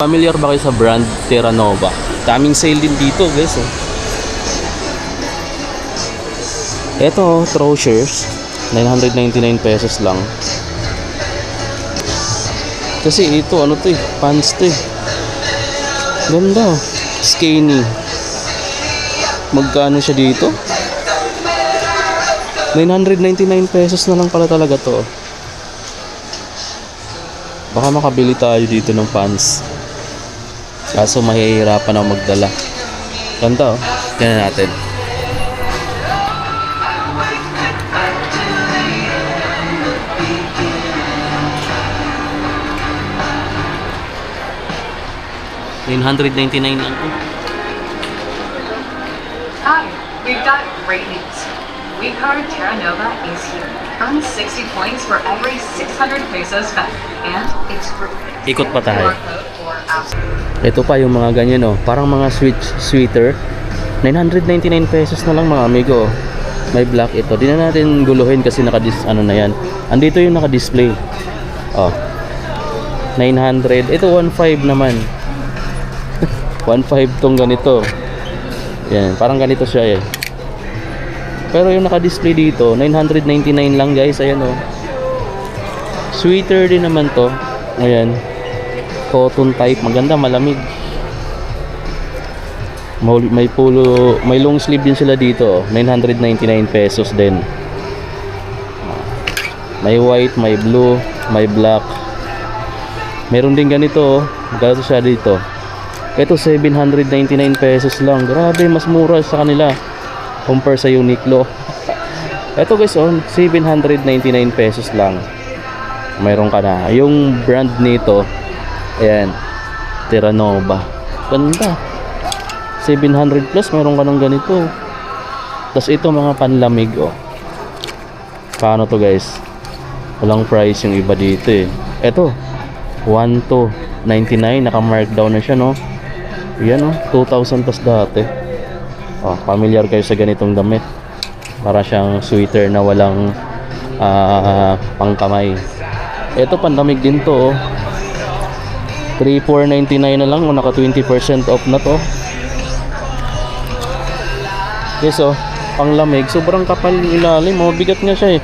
Familiar ba kayo sa brand Terra Nova? Daming sale din dito guys oh. Ito, trousers 999 pesos lang. Kasi ito, ano to eh, pants to eh. Ganda oh. Skinny. Magkano siya dito? 999 pesos na lang pala talaga to. Baka makabili tayo dito ng pants. Kaso mahihirapan ako magdala. Ganda oh. Tingnan natin. $999 lang to. Hi, we've got great news. WeCard Terra Nova is here. Earn 60 points for every 600 pesos spent. And it's free. Ikot pa tayo. QR code or app. Ito pa yung mga ganyan oh. Parang mga sweater. 999 pesos na lang mga amigo oh. May black ito. Di na natin guluhin kasi ano na yan. Andito yung naka-display. Oh. 900. Ito 1.5 naman. 1.5 tong ganito. Yan, parang ganito siya eh. Pero yung naka-display dito, 999 lang guys. Ayan oh. Sweater din naman to. Ayan. Cotton type, maganda, malamig. May polo, may long sleeve din sila dito. 999 pesos din. May white, may blue, may black. Meron din ganito oh. Ganito siya dito. Ito 799 pesos lang. Grabe, mas mura sa kanila compare sa Uniqlo. Ito guys oh, 799 pesos lang. Mayroon ka na. Yung brand nito, ayan, Terra Nova. Ganda. 700 plus, mayroon ka ng ganito. Tapos ito mga panlamig oh. Paano to guys? Walang price yung iba dito eh. Ito 1,299, naka-markdown na siya no. Yan oh, 2,000 plus dati. Oh, familiar kayo sa ganitong damit. Para siyang sweater na walang pangkamay. Ito pandamig din to oh. 3,499 na lang, naka 20% off na to. Yes oh, panglamig, sobrang kapal yung ilalim, mabigat nga siya eh.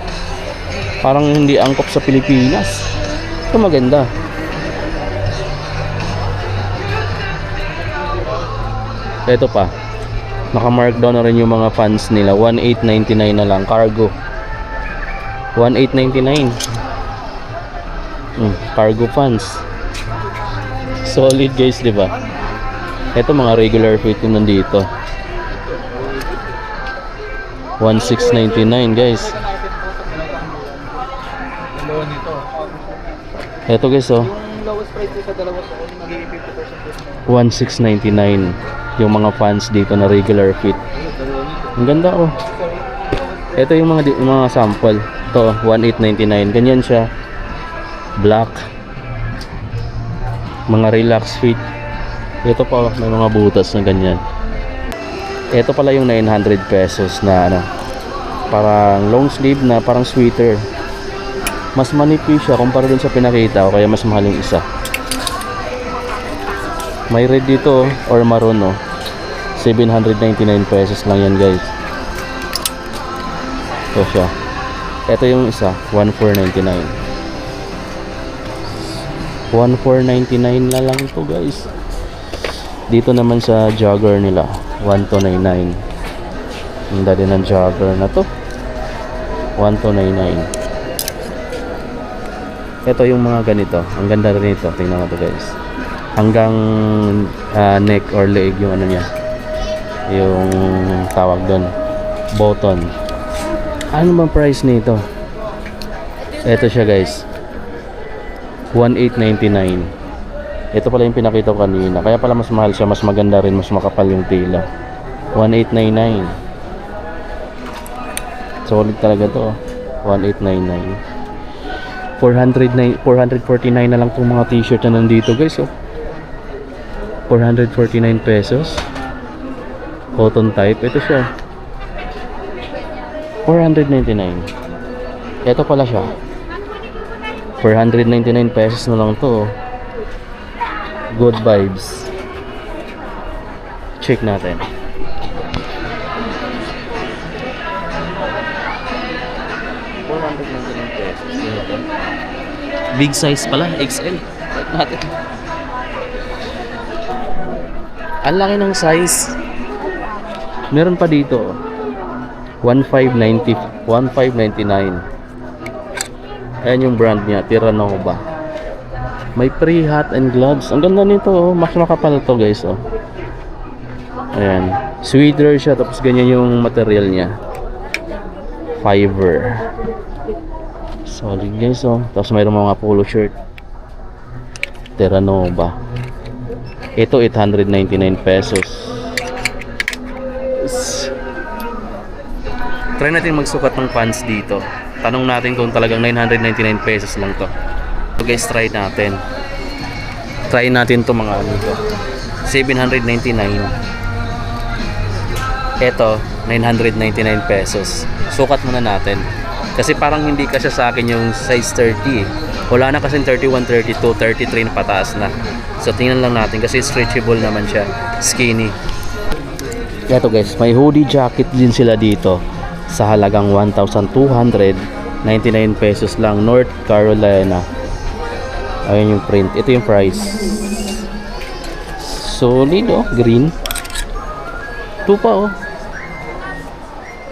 Parang hindi angkop sa Pilipinas. Ito maganda. Ito pa, naka-markdown na rin yung mga pants nila. 1,899 na lang, cargo. 1,899. Cargo pants. Solid guys, di ba? Ito mga regular fit yung nandito. 1,699 guys. Ito guys oh. 1,699 yung mga pants dito na regular fit. Ang ganda oh. Ito yung mga sample. Ito 1,899. Ganyan siya. Black. Mga relax fit. Ito pa may mga butas na ganyan. Ito pala yung 900 pesos na ano, parang long sleeve na parang sweater. Mas manipis siya kumpara dun sa pinakita ko, kaya mas mahal yung isa. May red dito or maroon oh. 799 pesos lang yan guys. Ito siya. Ito yung isa, 1,499. 1,499 na lang ito guys. Dito naman sa jogger nila, 1,299. Ang dali ng jogger na to, 1,299. Ito yung mga ganito. Ang ganda rin ito. Tingnan mo to guys. Hanggang neck or leg yung ano niya. Yung tawag doon. Button. Ano bang price nito? Ito siya guys. 1,899. Ito pala yung pinakita ko kanina. Kaya pala mas mahal siya. Mas maganda rin. Mas makapal yung tila. 1,899. Solid talaga to. 1,899. 449 na lang itong mga t-shirt na nandito guys oh. 449 pesos. Cotton type. Ito siya 499. Ito pala siya 499 pesos na lang to oh. Good vibes. Check natin. Big size pala, XL. Check natin. Ang laki ng size. Meron pa dito. 1590, 1599. Ayan yung brand niya, Terranova. May free hat and gloves. Ang ganda nito, oh. Mas makapal to, guys, oh. Ayan. Sweater siya, tapos ganyan yung material niya. Fiber. Solid, guys, oh. Tapos mayroong mga polo shirt. Terranova. Ito 899 pesos. Try natin magsukat ng pants dito. Tanong natin kung talagang 999 pesos lang to. So guys, try natin. Try natin to mga ano to. 799. Ito 999 pesos. Sukat muna natin. Kasi parang hindi kasi sa akin yung size 30 eh. Wala na kasi 31, 32, 33 na pataas na. So tingnan lang natin kasi stretchable naman siya. Skinny. Ito guys, may hoodie jacket din sila dito sa halagang 1,299 pesos lang. North Carolina. Ayun yung print. Ito yung price. Solid, oh. Green. Ito pa, oh.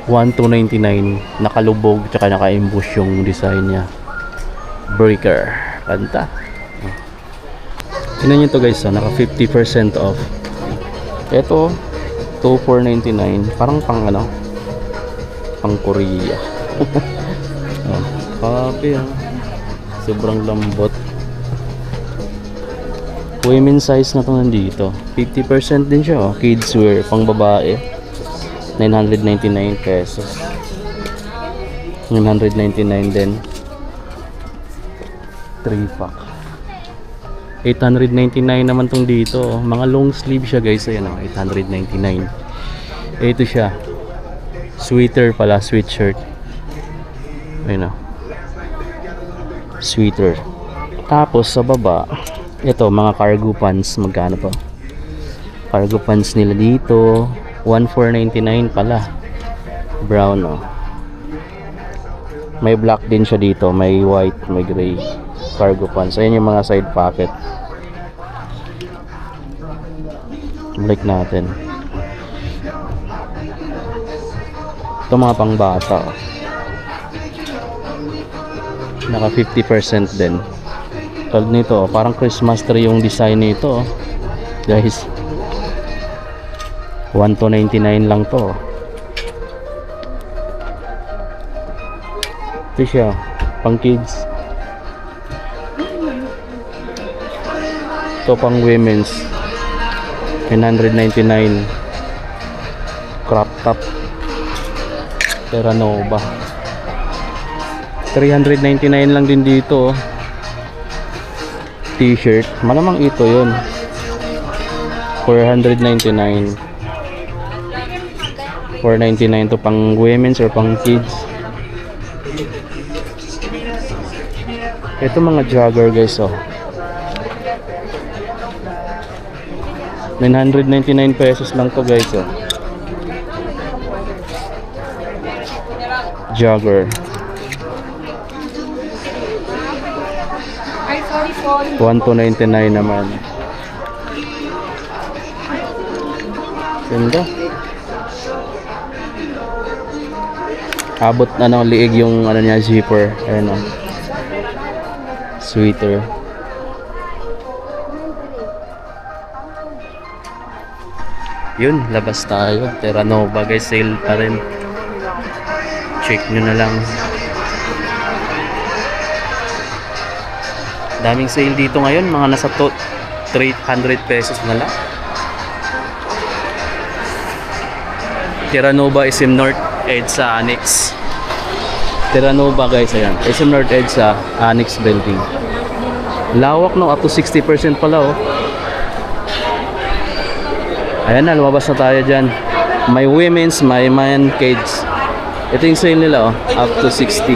1,299. Nakalubog tsaka naka-emboss yung design niya. Breaker. Kanta. Tingnan nyo to guys, naka 50% off. Ito 2,499. Parang pang ano, pang Korea. Oh, kape, oh. Sobrang lambot. Women's size na to nandito. 50% din siya, oh. Kids wear, pang babae. 999 pesos. 999 din. 3-pack. 899 naman tong dito, oh. Mga long sleeve siya guys. Ayan, oh. 899. Ito siya. Sweater pala, sweatshirt. Ayun, oh. Sweater. Tapos sa baba, ito mga cargo pants. Magkano pa? Cargo pants nila dito 1,499 pala. Brown, oh. May black din siya dito. May white, may gray. Cargo pants. Ayan yung mga side pocket. Balik natin. Ito mga pang bata, oh. Naka 50% din. Tulad nito, oh. Parang Christmas tree yung design nito, oh. Guys, 1,299 lang to. Ito siya, pang kids. Ito pang women's, 999. Crop top, Terranova. 399 lang din dito, oh. T-shirt, malamang ito yun. 499. 499 to pang women's or pang kids. Ito mga jogger guys, oh. 999 pesos lang to guys, oh. Jogger. 1,299 naman. Ganda. Abot na ng liig yung ano niya, zipper. Ayan, oh. Sweater. Yun, labas tayo. Terranova guys, sale pa rin. Check nyo na lang. Daming sale dito ngayon, mga nasa 300 pesos na lang. Terranova SM North EDSA Annex. Terranova guys, ayan. SM North EDSA Annex Building. Lawak, no, up to 60% pala, oh. Ayan na, lumabas na tayo dyan. May women's, may man kids. Ito yung sale nila, oh, up to 60.